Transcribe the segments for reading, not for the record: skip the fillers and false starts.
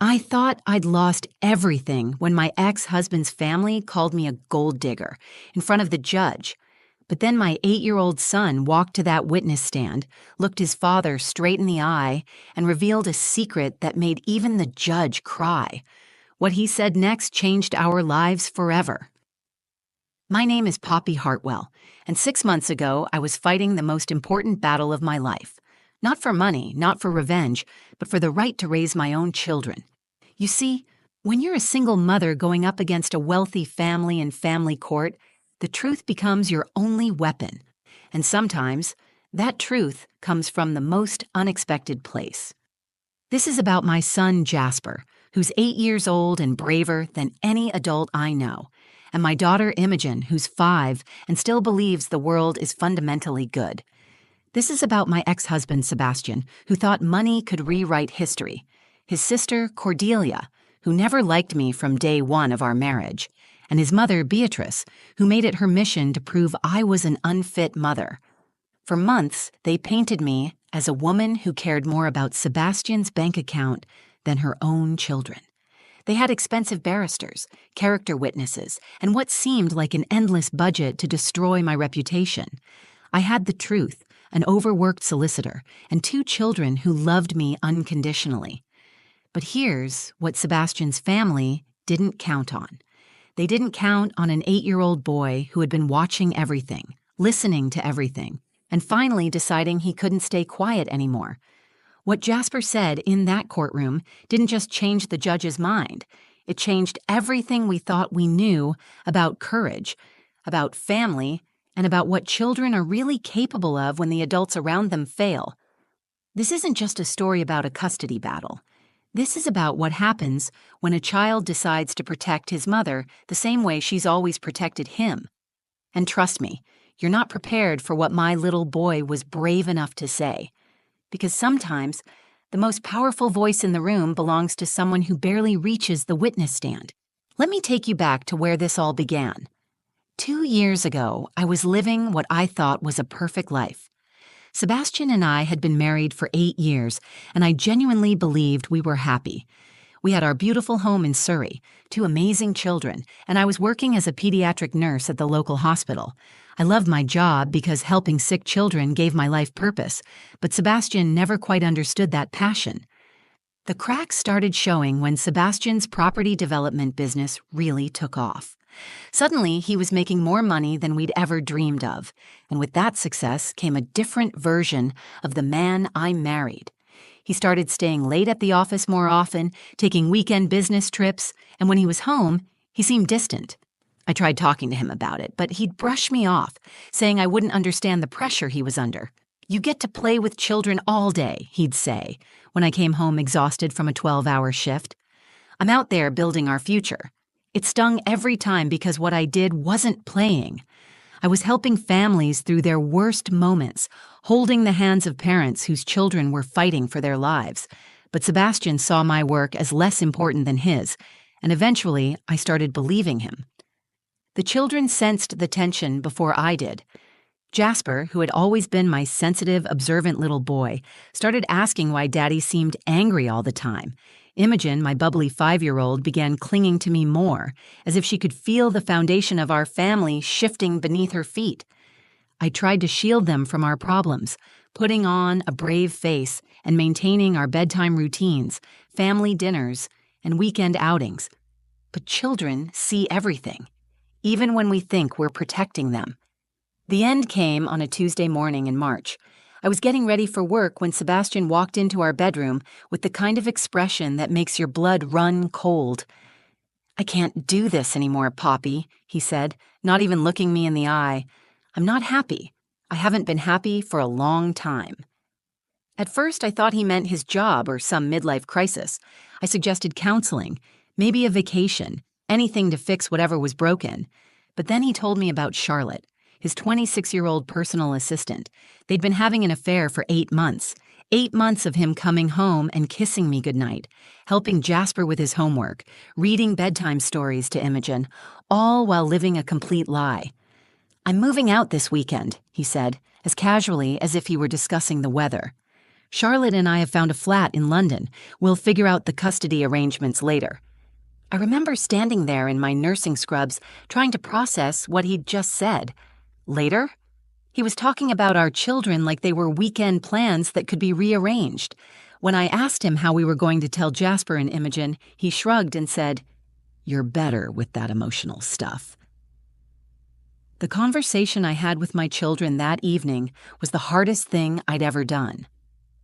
I thought I'd lost everything when my ex-husband's family called me a gold digger in front of the judge. But then my 8-year-old son walked to that witness stand, looked his father straight in the eye, and revealed a secret that made even the judge cry. What he said next changed our lives forever. My name is Poppy Hartwell, and 6 months ago I was fighting the most important battle of my life. Not for money, not for revenge, but for the right to raise my own children. You see, when you're a single mother going up against a wealthy family in family court, the truth becomes your only weapon. And sometimes, that truth comes from the most unexpected place. This is about my son Jasper, who's 8 years old and braver than any adult I know, and my daughter Imogen, who's 5 and still believes the world is fundamentally good. This is about my ex-husband Sebastian, who thought money could rewrite history, his sister Cordelia, who never liked me from day one of our marriage, and his mother Beatrice, who made it her mission to prove I was an unfit mother. For months, they painted me as a woman who cared more about Sebastian's bank account than her own children. They had expensive barristers, character witnesses, and what seemed like an endless budget to destroy my reputation. I had the truth, an overworked solicitor, and 2 children who loved me unconditionally. But here's what Sebastian's family didn't count on. They didn't count on an 8-year-old boy who had been watching everything, listening to everything, and finally deciding he couldn't stay quiet anymore. What Jasper said in that courtroom didn't just change the judge's mind. It changed everything we thought we knew about courage, about family, and about what children are really capable of when the adults around them fail. This isn't just a story about a custody battle. This is about what happens when a child decides to protect his mother the same way she's always protected him. And trust me, you're not prepared for what my little boy was brave enough to say. Because sometimes, the most powerful voice in the room belongs to someone who barely reaches the witness stand. Let me take you back to where this all began. 2 years ago, I was living what I thought was a perfect life. Sebastian and I had been married for 8 years, and I genuinely believed we were happy. We had our beautiful home in Surrey, 2 amazing children, and I was working as a pediatric nurse at the local hospital. I loved my job because helping sick children gave my life purpose, but Sebastian never quite understood that passion. The cracks started showing when Sebastian's property development business really took off. Suddenly, he was making more money than we'd ever dreamed of, and with that success came a different version of the man I married. He started staying late at the office more often, taking weekend business trips, and when he was home, he seemed distant. I tried talking to him about it, but he'd brush me off, saying I wouldn't understand the pressure he was under. "You get to play with children all day," he'd say, when I came home exhausted from a 12-hour shift. "I'm out there building our future." It stung every time because what I did wasn't playing. I was helping families through their worst moments, holding the hands of parents whose children were fighting for their lives. But Sebastian saw my work as less important than his, and eventually I started believing him. The children sensed the tension before I did. Jasper, who had always been my sensitive, observant little boy, started asking why Daddy seemed angry all the time. Imogen, my bubbly 5-year-old, began clinging to me more, as if she could feel the foundation of our family shifting beneath her feet. I tried to shield them from our problems, putting on a brave face and maintaining our bedtime routines, family dinners, and weekend outings. But children see everything, even when we think we're protecting them. The end came on a Tuesday morning in March. I was getting ready for work when Sebastian walked into our bedroom with the kind of expression that makes your blood run cold. "I can't do this anymore, Poppy," he said, not even looking me in the eye. "I'm not happy. I haven't been happy for a long time." At first, I thought he meant his job or some midlife crisis. I suggested counseling, maybe a vacation, anything to fix whatever was broken. But then he told me about Charlotte, his 26-year-old personal assistant. They'd been having an affair for 8 months. 8 months of him coming home and kissing me goodnight, helping Jasper with his homework, reading bedtime stories to Imogen, all while living a complete lie. "I'm moving out this weekend," he said, as casually as if he were discussing the weather. Charlotte and I have found a flat in London. We'll figure out the custody arrangements later. I remember standing there in my nursing scrubs, trying to process what he'd just said. Later? He was talking about our children like they were weekend plans that could be rearranged. When I asked him how we were going to tell Jasper and Imogen, he shrugged and said, "You're better with that emotional stuff." The conversation I had with my children that evening was the hardest thing I'd ever done.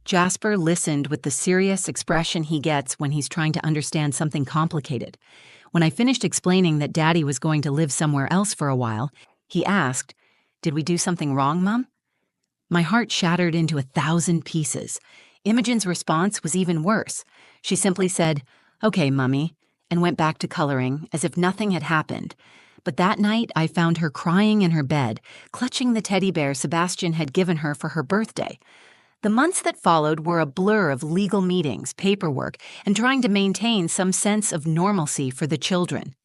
Jasper listened with the serious expression he gets when he's trying to understand something complicated. When I finished explaining that Daddy was going to live somewhere else for a while, he asked, "Did we do something wrong, Mom?" My heart shattered into 1,000 pieces. Imogen's response was even worse. She simply said, "Okay, Mummy," and went back to coloring as if nothing had happened. But that night, I found her crying in her bed, clutching the teddy bear Sebastian had given her for her birthday. The months that followed were a blur of legal meetings, paperwork, and trying to maintain some sense of normalcy for the children.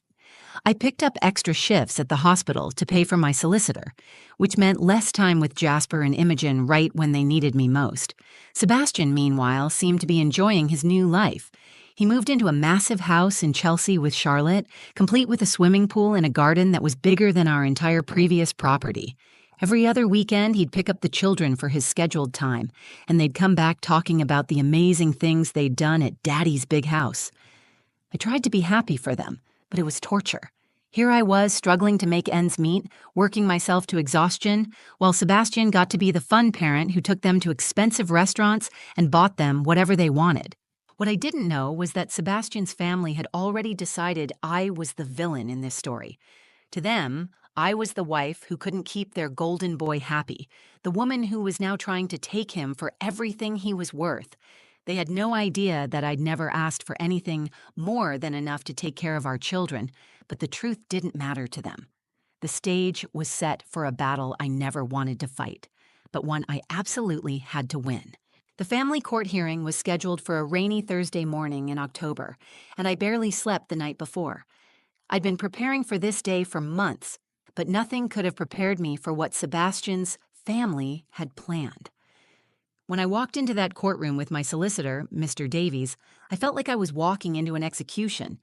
I picked up extra shifts at the hospital to pay for my solicitor, which meant less time with Jasper and Imogen right when they needed me most. Sebastian, meanwhile, seemed to be enjoying his new life. He moved into a massive house in Chelsea with Charlotte, complete with a swimming pool and a garden that was bigger than our entire previous property. Every other weekend, he'd pick up the children for his scheduled time, and they'd come back talking about the amazing things they'd done at Daddy's big house. I tried to be happy for them, but it was torture. Here I was struggling to make ends meet, working myself to exhaustion, while Sebastian got to be the fun parent who took them to expensive restaurants and bought them whatever they wanted. What I didn't know was that Sebastian's family had already decided I was the villain in this story. To them, I was the wife who couldn't keep their golden boy happy, the woman who was now trying to take him for everything he was worth. They had no idea that I'd never asked for anything more than enough to take care of our children, but the truth didn't matter to them. The stage was set for a battle I never wanted to fight, but one I absolutely had to win. The family court hearing was scheduled for a rainy Thursday morning in October, and I barely slept the night before. I'd been preparing for this day for months, but nothing could have prepared me for what Sebastian's family had planned. When I walked into that courtroom with my solicitor, Mr. Davies, I felt like I was walking into an execution.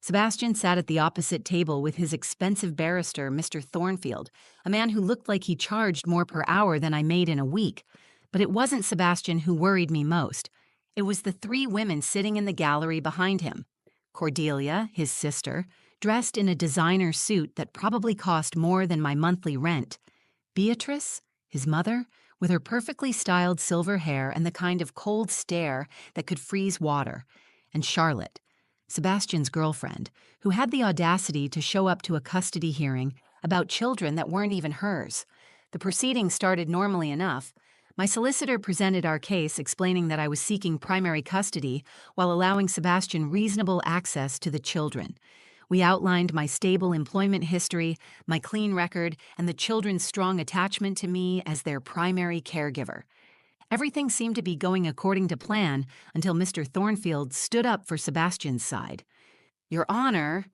Sebastian sat at the opposite table with his expensive barrister, Mr. Thornfield, a man who looked like he charged more per hour than I made in a week. But it wasn't Sebastian who worried me most. It was the 3 women sitting in the gallery behind him. Cordelia, his sister, dressed in a designer suit that probably cost more than my monthly rent. Beatrice, his mother, with her perfectly styled silver hair and the kind of cold stare that could freeze water. And Charlotte, Sebastian's girlfriend, who had the audacity to show up to a custody hearing about children that weren't even hers. The proceedings started normally enough. My solicitor presented our case explaining that I was seeking primary custody while allowing Sebastian reasonable access to the children. We outlined my stable employment history, my clean record, and the children's strong attachment to me as their primary caregiver. Everything seemed to be going according to plan until Mr. Thornfield stood up for Sebastian's side. "Your Honor,"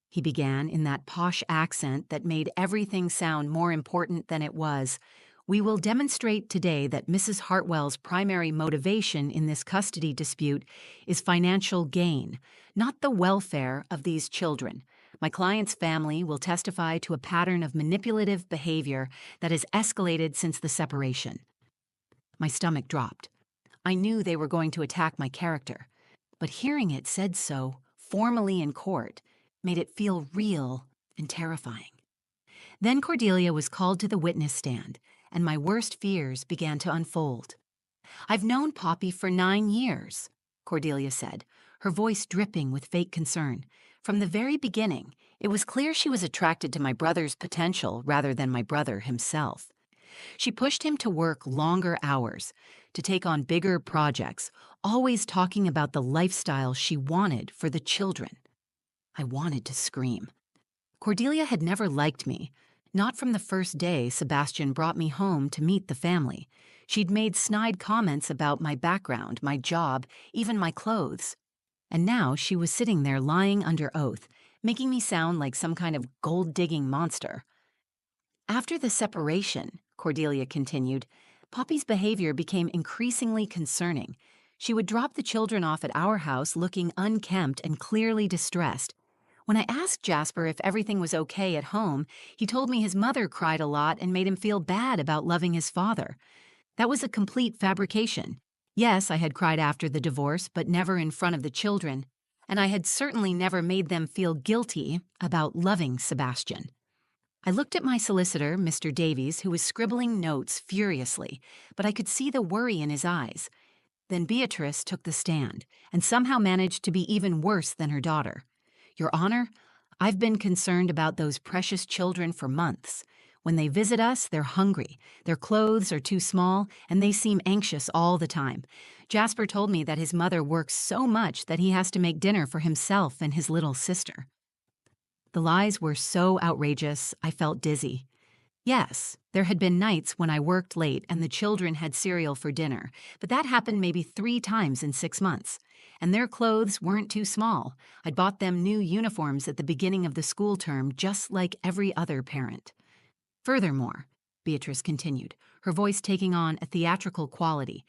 he began in that posh accent that made everything sound more important than it was, "we will demonstrate today that Mrs. Hartwell's primary motivation in this custody dispute is financial gain, not the welfare of these children. My client's family will testify to a pattern of manipulative behavior that has escalated since the separation." My stomach dropped. I knew they were going to attack my character, but hearing it said so, formally in court, made it feel real and terrifying. Then Cordelia was called to the witness stand, and my worst fears began to unfold. "I've known Poppy for 9 years," Cordelia said, her voice dripping with fake concern. "From the very beginning, it was clear she was attracted to my brother's potential rather than my brother himself. She pushed him to work longer hours, to take on bigger projects, always talking about the lifestyle she wanted for the children." I wanted to scream. Cordelia had never liked me. Not from the first day Sebastian brought me home to meet the family. She'd made snide comments about my background, my job, even my clothes. And now she was sitting there lying under oath, making me sound like some kind of gold-digging monster. "After the separation," Cordelia continued, Poppy's behavior became increasingly concerning. She would drop the children off at our house looking unkempt and clearly distressed. When I asked Jasper if everything was okay at home, he told me his mother cried a lot and made him feel bad about loving his father. That was a complete fabrication. Yes, I had cried after the divorce, but never in front of the children. And I had certainly never made them feel guilty about loving Sebastian. I looked at my solicitor, Mr. Davies, who was scribbling notes furiously, but I could see the worry in his eyes. Then Beatrice took the stand, and somehow managed to be even worse than her daughter. Your Honor, I've been concerned about those precious children for months. When they visit us, they're hungry, their clothes are too small, and they seem anxious all the time. Jasper told me that his mother works so much that he has to make dinner for himself and his little sister. The lies were so outrageous, I felt dizzy. Yes, there had been nights when I worked late and the children had cereal for dinner, but that happened maybe 3 times in 6 months. And their clothes weren't too small. I'd bought them new uniforms at the beginning of the school term, just like every other parent. Furthermore, Beatrice continued, her voice taking on a theatrical quality,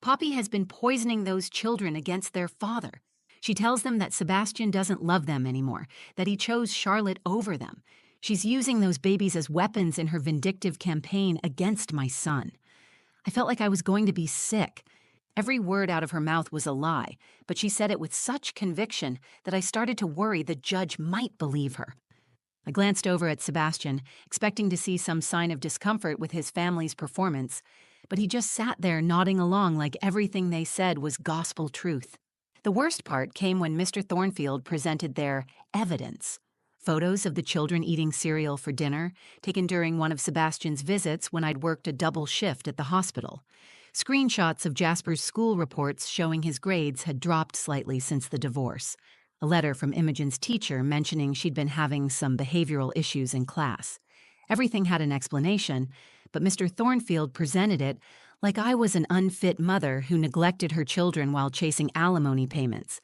Poppy has been poisoning those children against their father. She tells them that Sebastian doesn't love them anymore, that he chose Charlotte over them. She's using those babies as weapons in her vindictive campaign against my son. I felt like I was going to be sick. Every word out of her mouth was a lie, but she said it with such conviction that I started to worry the judge might believe her. I glanced over at Sebastian, expecting to see some sign of discomfort with his family's performance, but he just sat there nodding along like everything they said was gospel truth. The worst part came when Mr. Thornfield presented their evidence. Photos of the children eating cereal for dinner, taken during one of Sebastian's visits when I'd worked a double shift at the hospital. Screenshots of Jasper's school reports showing his grades had dropped slightly since the divorce. A letter from Imogen's teacher mentioning she'd been having some behavioral issues in class. Everything had an explanation, but Mr. Thornfield presented it like I was an unfit mother who neglected her children while chasing alimony payments.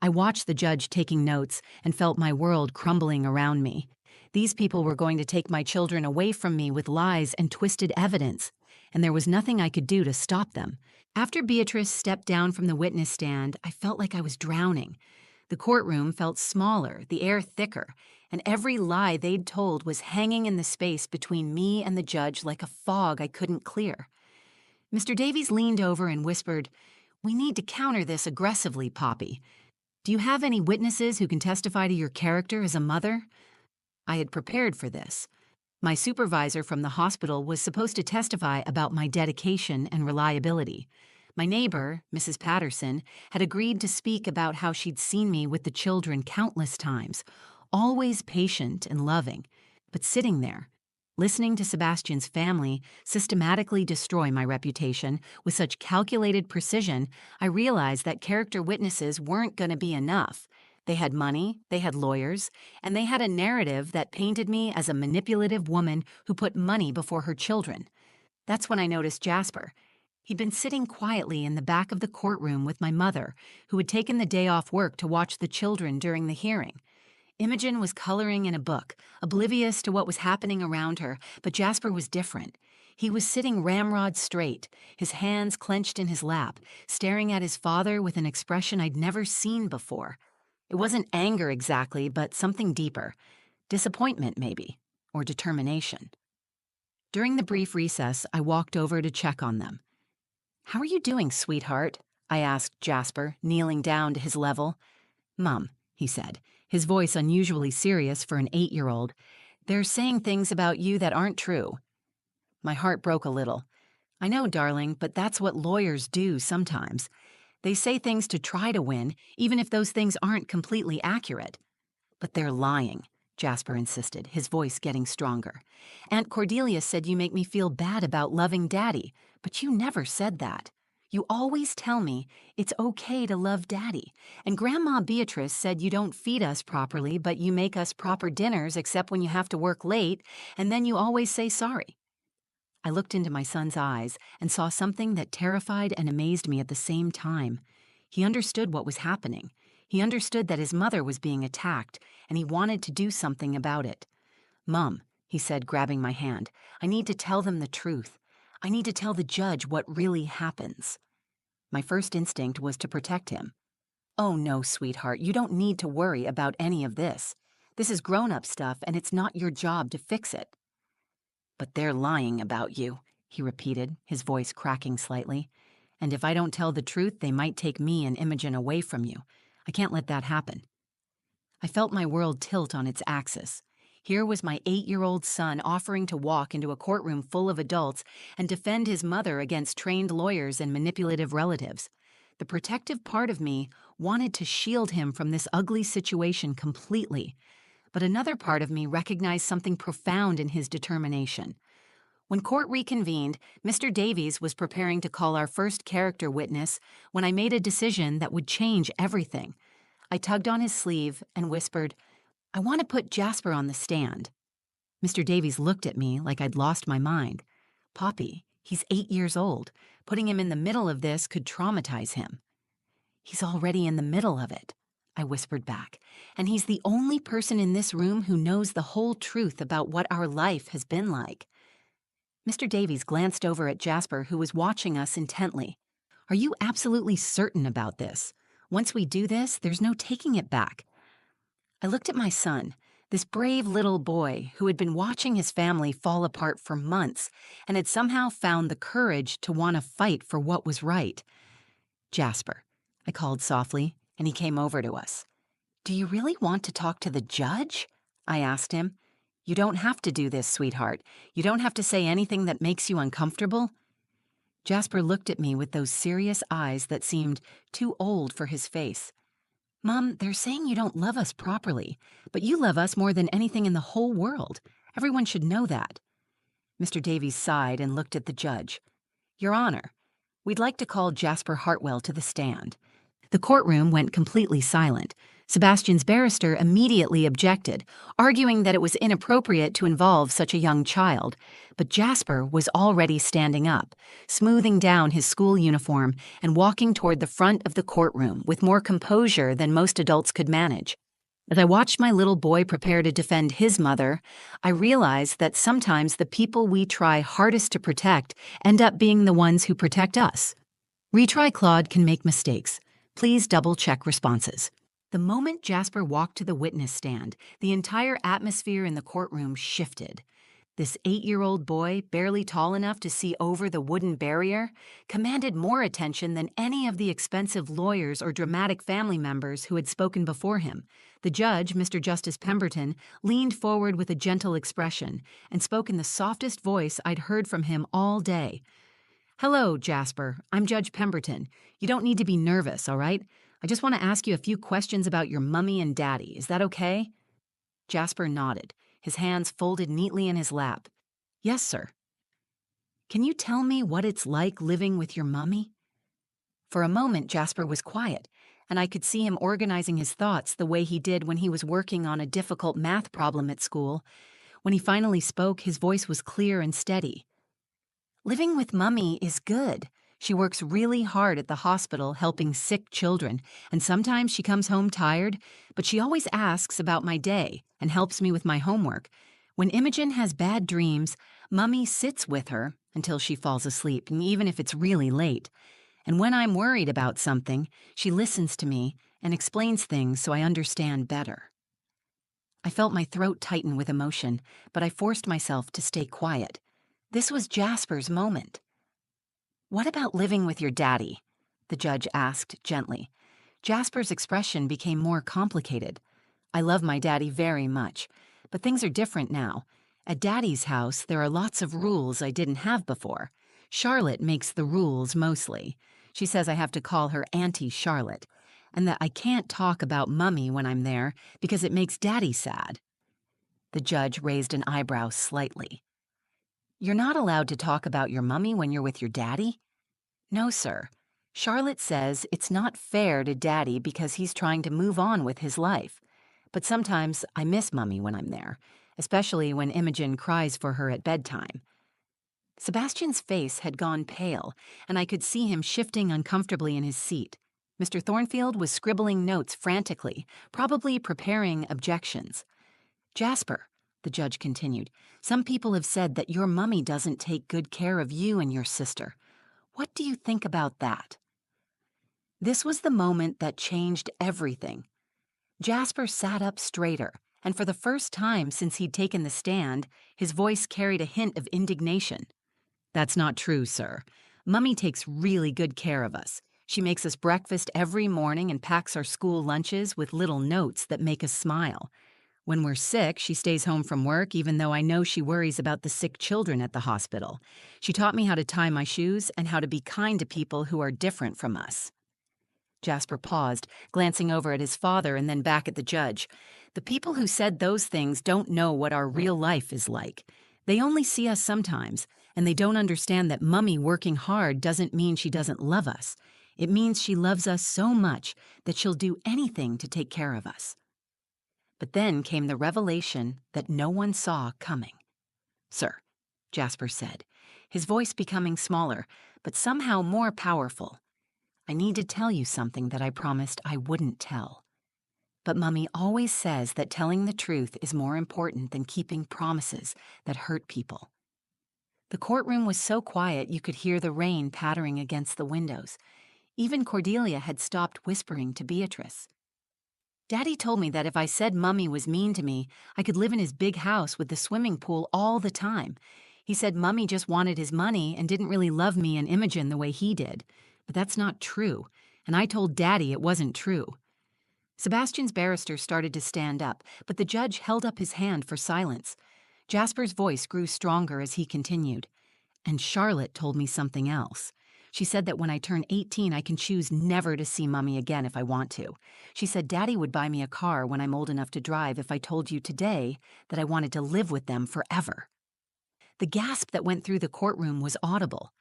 I watched the judge taking notes and felt my world crumbling around me. These people were going to take my children away from me with lies and twisted evidence, and there was nothing I could do to stop them. After Beatrice stepped down from the witness stand, I felt like I was drowning. The courtroom felt smaller, the air thicker, and every lie they'd told was hanging in the space between me and the judge like a fog I couldn't clear. Mr. Davies leaned over and whispered, "We need to counter this aggressively, Poppy. Do you have any witnesses who can testify to your character as a mother?" I had prepared for this. My supervisor from the hospital was supposed to testify about my dedication and reliability. My neighbor, Mrs. Patterson, had agreed to speak about how she'd seen me with the children countless times, always patient and loving, but sitting there, listening to Sebastian's family systematically destroy my reputation with such calculated precision, I realized that character witnesses weren't going to be enough. They had money, they had lawyers, and they had a narrative that painted me as a manipulative woman who put money before her children. That's when I noticed Jasper. He'd been sitting quietly in the back of the courtroom with my mother, who had taken the day off work to watch the children during the hearing. Imogen was coloring in a book, oblivious to what was happening around her, but Jasper was different. He was sitting ramrod straight, his hands clenched in his lap, staring at his father with an expression I'd never seen before. It wasn't anger exactly, but something deeper. Disappointment, maybe, or determination. During the brief recess, I walked over to check on them. "How are you doing, sweetheart?" I asked Jasper, kneeling down to his level. "Mum," he said, his voice unusually serious for an 8-year-old, "they're saying things about you that aren't true." My heart broke a little. "I know, darling, but that's what lawyers do sometimes. They say things to try to win, even if those things aren't completely accurate." "But they're lying," Jasper insisted, his voice getting stronger. "Aunt Cordelia said you make me feel bad about loving Daddy, but you never said that. You always tell me it's okay to love Daddy, and Grandma Beatrice said you don't feed us properly, but you make us proper dinners except when you have to work late, and then you always say sorry." I looked into my son's eyes and saw something that terrified and amazed me at the same time. He understood what was happening. He understood that his mother was being attacked, and he wanted to do something about it. "Mum," he said, grabbing my hand, "I need to tell them the truth. I need to tell the judge what really happens." My first instinct was to protect him. "Oh no, sweetheart, you don't need to worry about any of this. This is grown-up stuff and it's not your job to fix it." "But they're lying about you," he repeated, his voice cracking slightly. "And if I don't tell the truth, they might take me and Imogen away from you. I can't let that happen." I felt my world tilt on its axis. Here was my 8-year-old son offering to walk into a courtroom full of adults and defend his mother against trained lawyers and manipulative relatives. The protective part of me wanted to shield him from this ugly situation completely, but another part of me recognized something profound in his determination. When court reconvened, Mr. Davies was preparing to call our first character witness when I made a decision that would change everything. I tugged on his sleeve and whispered, "I want to put Jasper on the stand." Mr. Davies looked at me like I'd lost my mind. "Poppy, he's 8 years old. Putting him in the middle of this could traumatize him." "He's already in the middle of it," I whispered back, "and he's the only person in this room who knows the whole truth about what our life has been like." Mr. Davies glanced over at Jasper, who was watching us intently. "Are you absolutely certain about this? Once we do this, there's no taking it back." I looked at my son, this brave little boy who had been watching his family fall apart for months and had somehow found the courage to want to fight for what was right. "Jasper," I called softly, and he came over to us. "Do you really want to talk to the judge?" I asked him. "You don't have to do this, sweetheart. You don't have to say anything that makes you uncomfortable." Jasper looked at me with those serious eyes that seemed too old for his face. "Mom, they're saying you don't love us properly, but you love us more than anything in the whole world. Everyone should know that." Mr. Davies sighed and looked at the judge. "Your Honor, we'd like to call Jasper Hartwell to the stand." The courtroom went completely silent. Sebastian's barrister immediately objected, arguing that it was inappropriate to involve such a young child. But Jasper was already standing up, smoothing down his school uniform and walking toward the front of the courtroom with more composure than most adults could manage. As I watched my little boy prepare to defend his mother, I realized that sometimes the people we try hardest to protect end up being the ones who protect us. Retry Claude can make mistakes. Please double-check responses. The moment Jasper walked to the witness stand, the entire atmosphere in the courtroom shifted. This 8-year-old boy, barely tall enough to see over the wooden barrier, commanded more attention than any of the expensive lawyers or dramatic family members who had spoken before him. The judge, Mr. Justice Pemberton, leaned forward with a gentle expression and spoke in the softest voice I'd heard from him all day. "Hello, Jasper. I'm Judge Pemberton. You don't need to be nervous, all right? I just want to ask you a few questions about your mummy and daddy. Is that okay?" Jasper nodded, his hands folded neatly in his lap. "Yes, sir." "Can you tell me what it's like living with your mummy?" For a moment, Jasper was quiet, and I could see him organizing his thoughts the way he did when he was working on a difficult math problem at school. When he finally spoke, his voice was clear and steady. "Living with Mummy is good. She works really hard at the hospital helping sick children, and sometimes she comes home tired, but she always asks about my day and helps me with my homework. When Imogen has bad dreams, Mummy sits with her until she falls asleep, and even if it's really late. And when I'm worried about something, she listens to me and explains things so I understand better." I felt my throat tighten with emotion, but I forced myself to stay quiet. This was Jasper's moment. "What about living with your daddy?" the judge asked gently. Jasper's expression became more complicated. "I love my daddy very much, but things are different now. At Daddy's house, there are lots of rules I didn't have before. Charlotte makes the rules mostly. She says I have to call her Auntie Charlotte, and that I can't talk about Mummy when I'm there because it makes Daddy sad." The judge raised an eyebrow slightly. "You're not allowed to talk about your mummy when you're with your daddy?" "No, sir. Charlotte says it's not fair to Daddy because he's trying to move on with his life. But sometimes I miss Mummy when I'm there, especially when Imogen cries for her at bedtime." Sebastian's face had gone pale, and I could see him shifting uncomfortably in his seat. Mr. Thornfield was scribbling notes frantically, probably preparing objections. "Jasper," the judge continued. Some people have said that your mummy doesn't take good care of you and your sister. What do you think about that? This was the moment that changed everything. Jasper sat up straighter, and for the first time since he'd taken the stand, his voice carried a hint of indignation. That's not true, sir. Mummy takes really good care of us. She makes us breakfast every morning and packs our school lunches with little notes that make us smile. When we're sick, she stays home from work, even though I know she worries about the sick children at the hospital. She taught me how to tie my shoes and how to be kind to people who are different from us. Jasper paused, glancing over at his father and then back at the judge. The people who said those things don't know what our real life is like. They only see us sometimes, and they don't understand that Mummy working hard doesn't mean she doesn't love us. It means she loves us so much that she'll do anything to take care of us. But then came the revelation that no one saw coming. Sir, Jasper said, his voice becoming smaller, but somehow more powerful. I need to tell you something that I promised I wouldn't tell. But Mummy always says that telling the truth is more important than keeping promises that hurt people. The courtroom was so quiet you could hear the rain pattering against the windows. Even Cordelia had stopped whispering to Beatrice. Daddy told me that if I said Mummy was mean to me, I could live in his big house with the swimming pool all the time. He said Mummy just wanted his money and didn't really love me and Imogen the way he did. But that's not true, and I told Daddy it wasn't true. Sebastian's barrister started to stand up, but the judge held up his hand for silence. Jasper's voice grew stronger as he continued. And Charlotte told me something else. She said that when I turn 18, I can choose never to see Mummy again if I want to. She said Daddy would buy me a car when I'm old enough to drive if I told you today that I wanted to live with them forever. The gasp that went through the courtroom was audible.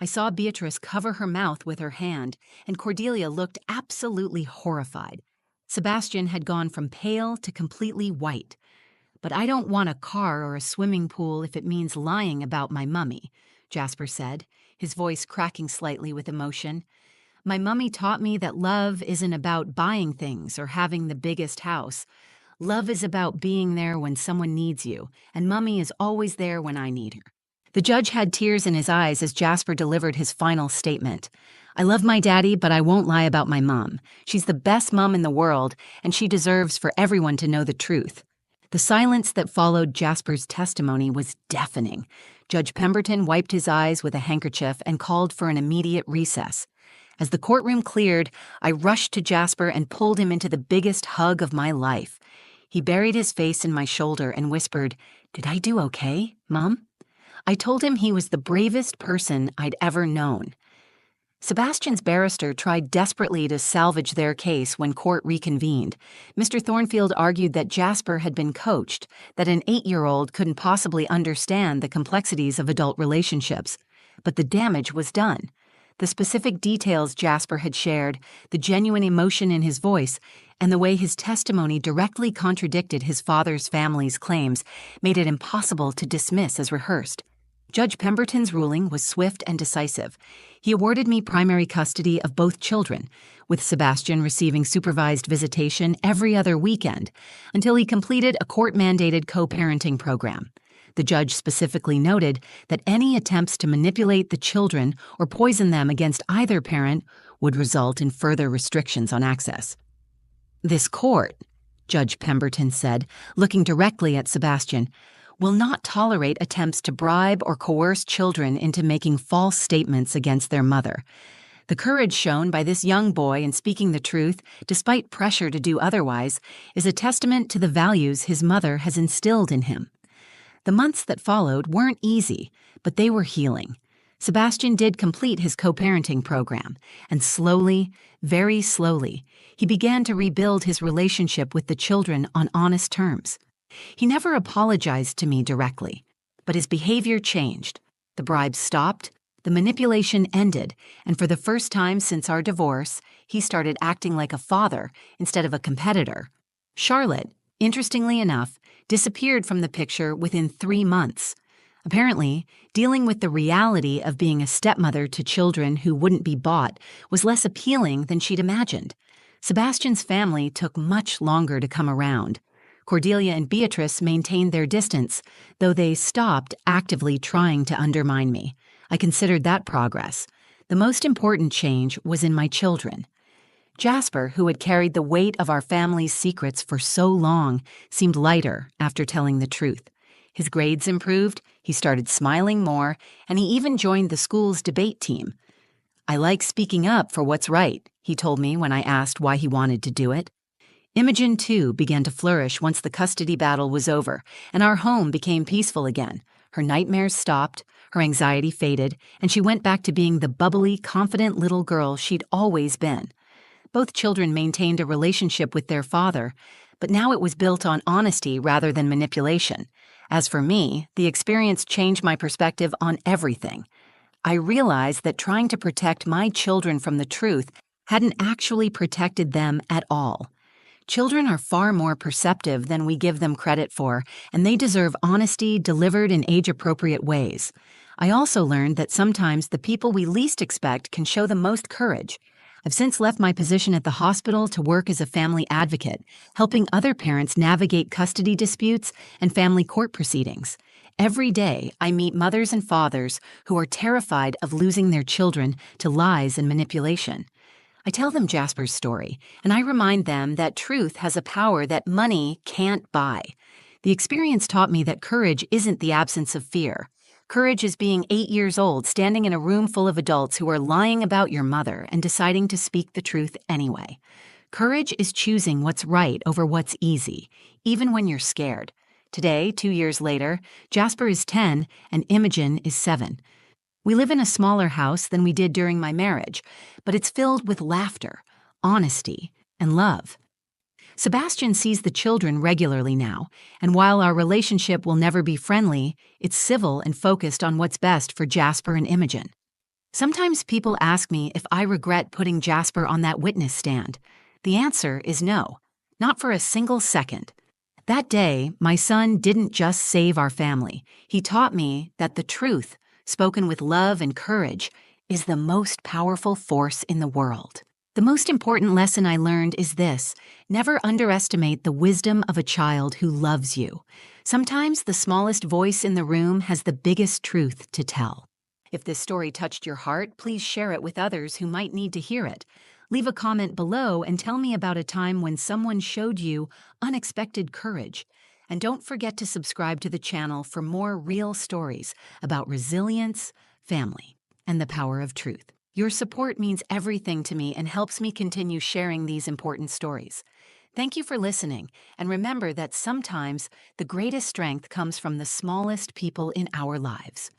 I saw Beatrice cover her mouth with her hand, and Cordelia looked absolutely horrified. Sebastian had gone from pale to completely white. But I don't want a car or a swimming pool if it means lying about my mummy, Jasper said, his voice cracking slightly with emotion. My mummy taught me that love isn't about buying things or having the biggest house. Love is about being there when someone needs you, and Mummy is always there when I need her. The judge had tears in his eyes as Jasper delivered his final statement. I love my daddy, but I won't lie about my mom. She's the best mom in the world, and she deserves for everyone to know the truth. The silence that followed Jasper's testimony was deafening. Judge Pemberton wiped his eyes with a handkerchief and called for an immediate recess. As the courtroom cleared, I rushed to Jasper and pulled him into the biggest hug of my life. He buried his face in my shoulder and whispered, "Did I do okay, Mom?" I told him he was the bravest person I'd ever known. Sebastian's barrister tried desperately to salvage their case when court reconvened. Mr. Thornfield argued that Jasper had been coached, that an 8-year-old couldn't possibly understand the complexities of adult relationships. But the damage was done. The specific details Jasper had shared, the genuine emotion in his voice, and the way his testimony directly contradicted his father's family's claims made it impossible to dismiss as rehearsed. Judge Pemberton's ruling was swift and decisive. He awarded me primary custody of both children, with Sebastian receiving supervised visitation every other weekend until he completed a court-mandated co-parenting program. The judge specifically noted that any attempts to manipulate the children or poison them against either parent would result in further restrictions on access. This court, Judge Pemberton said, looking directly at Sebastian, will not tolerate attempts to bribe or coerce children into making false statements against their mother. The courage shown by this young boy in speaking the truth, despite pressure to do otherwise, is a testament to the values his mother has instilled in him. The months that followed weren't easy, but they were healing. Sebastian did complete his co-parenting program, and slowly, very slowly, he began to rebuild his relationship with the children on honest terms. He never apologized to me directly, but his behavior changed. The bribes stopped, the manipulation ended, and for the first time since our divorce, he started acting like a father instead of a competitor. Charlotte, interestingly enough, disappeared from the picture within 3 months. Apparently, dealing with the reality of being a stepmother to children who wouldn't be bought was less appealing than she'd imagined. Sebastian's family took much longer to come around. Cordelia and Beatrice maintained their distance, though they stopped actively trying to undermine me. I considered that progress. The most important change was in my children. Jasper, who had carried the weight of our family's secrets for so long, seemed lighter after telling the truth. His grades improved, he started smiling more, and he even joined the school's debate team. "I like speaking up for what's right," he told me when I asked why he wanted to do it. Imogen, too, began to flourish once the custody battle was over, and our home became peaceful again. Her nightmares stopped, her anxiety faded, and she went back to being the bubbly, confident little girl she'd always been. Both children maintained a relationship with their father, but now it was built on honesty rather than manipulation. As for me, the experience changed my perspective on everything. I realized that trying to protect my children from the truth hadn't actually protected them at all. Children are far more perceptive than we give them credit for, and they deserve honesty delivered in age-appropriate ways. I also learned that sometimes the people we least expect can show the most courage. I've since left my position at the hospital to work as a family advocate, helping other parents navigate custody disputes and family court proceedings. Every day, I meet mothers and fathers who are terrified of losing their children to lies and manipulation. I tell them Jasper's story, and I remind them that truth has a power that money can't buy. The experience taught me that courage isn't the absence of fear. Courage is being 8 years old, standing in a room full of adults who are lying about your mother and deciding to speak the truth anyway. Courage is choosing what's right over what's easy, even when you're scared. Today, 2 years later, Jasper is 10 and Imogen is 7. We live in a smaller house than we did during my marriage, but it's filled with laughter, honesty, and love. Sebastian sees the children regularly now, and while our relationship will never be friendly, it's civil and focused on what's best for Jasper and Imogen. Sometimes people ask me if I regret putting Jasper on that witness stand. The answer is no, not for a single second. That day, my son didn't just save our family. He taught me that the truth, spoken with love and courage, is the most powerful force in the world. The most important lesson I learned is this: never underestimate the wisdom of a child who loves you. Sometimes the smallest voice in the room has the biggest truth to tell. If this story touched your heart, please share it with others who might need to hear it. Leave a comment below and tell me about a time when someone showed you unexpected courage. And don't forget to subscribe to the channel for more real stories about resilience, family, and the power of truth. Your support means everything to me and helps me continue sharing these important stories. Thank you for listening, and remember that sometimes the greatest strength comes from the smallest people in our lives.